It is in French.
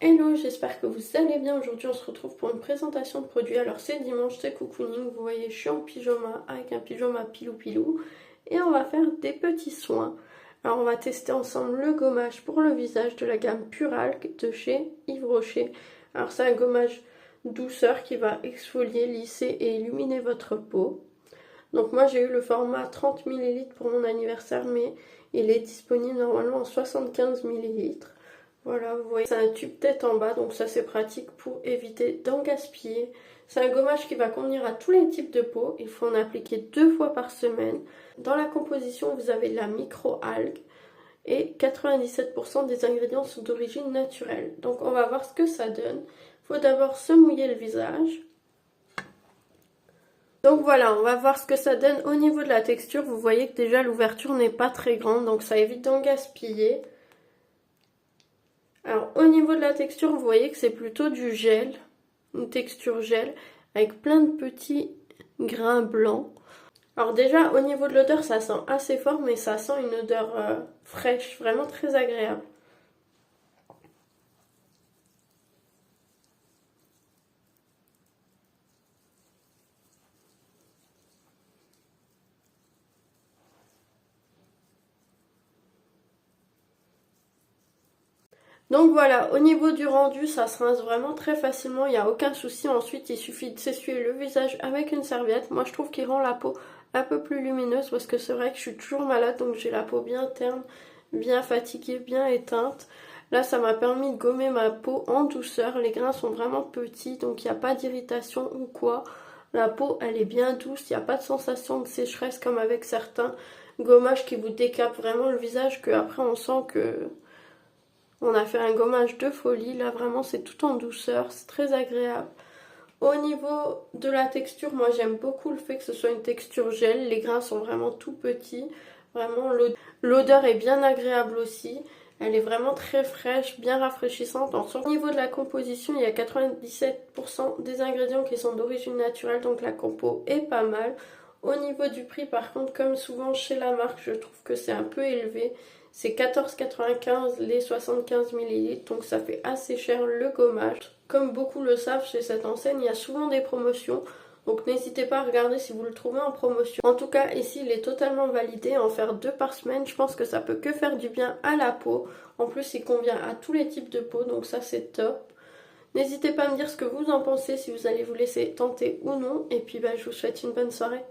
Hello, j'espère que vous allez bien. Aujourd'hui on se retrouve pour une présentation de produits. Alors c'est dimanche, c'est cocooning, vous voyez je suis en pyjama avec un pyjama pilou pilou et on va faire des petits soins. Alors on va tester ensemble le gommage pour le visage de la gamme Puralg de chez Yves Rocher. Alors c'est un gommage douceur qui va exfolier, lisser et illuminer votre peau. Donc moi j'ai eu le format 30 ml pour mon anniversaire, mais il est disponible normalement en 75 ml. Voilà, vous voyez, c'est un tube tête en bas, donc ça c'est pratique pour éviter d'en gaspiller. C'est un gommage qui va convenir à tous les types de peau. Il faut en appliquer 2 fois par semaine. Dans la composition, vous avez de la micro-algue et 97% des ingrédients sont d'origine naturelle. Donc on va voir ce que ça donne. Il faut d'abord se mouiller le visage. Donc voilà, on va voir ce que ça donne au niveau de la texture. Vous voyez que déjà l'ouverture n'est pas très grande, donc ça évite d'en gaspiller. Alors au niveau de la texture, vous voyez que c'est plutôt du gel, une texture gel, avec plein de petits grains blancs. Alors déjà au niveau de l'odeur, ça sent assez fort, mais ça sent une odeur fraîche, vraiment très agréable. Donc voilà, au niveau du rendu, ça se rince vraiment très facilement, il n'y a aucun souci. Ensuite, il suffit de s'essuyer le visage avec une serviette. Moi, je trouve qu'il rend la peau un peu plus lumineuse parce que c'est vrai que je suis toujours malade, donc j'ai la peau bien terne, bien fatiguée, bien éteinte. Là, ça m'a permis de gommer ma peau en douceur. Les grains sont vraiment petits, donc il n'y a pas d'irritation ou quoi. La peau, elle est bien douce, il n'y a pas de sensation de sécheresse comme avec certains gommages qui vous décapent vraiment le visage, que après on sent que on a fait un gommage de folie. Là vraiment c'est tout en douceur, c'est très agréable. Au niveau de la texture, moi j'aime beaucoup le fait que ce soit une texture gel. Les grains sont vraiment tout petits. Vraiment l'odeur est bien agréable aussi. Elle est vraiment très fraîche, bien rafraîchissante. Au niveau de la composition, il y a 97% des ingrédients qui sont d'origine naturelle, donc la compo est pas mal. Au niveau du prix, par contre, comme souvent chez la marque, je trouve que c'est un peu élevé. C'est 14,95 les 75 ml, donc ça fait assez cher le gommage. Comme beaucoup le savent, chez cette enseigne, il y a souvent des promotions. Donc n'hésitez pas à regarder si vous le trouvez en promotion. En tout cas, ici, il est totalement validé. En faire 2 par semaine, je pense que ça peut que faire du bien à la peau. En plus, il convient à tous les types de peau, donc ça, c'est top. N'hésitez pas à me dire ce que vous en pensez, si vous allez vous laisser tenter ou non. Et puis, je vous souhaite une bonne soirée.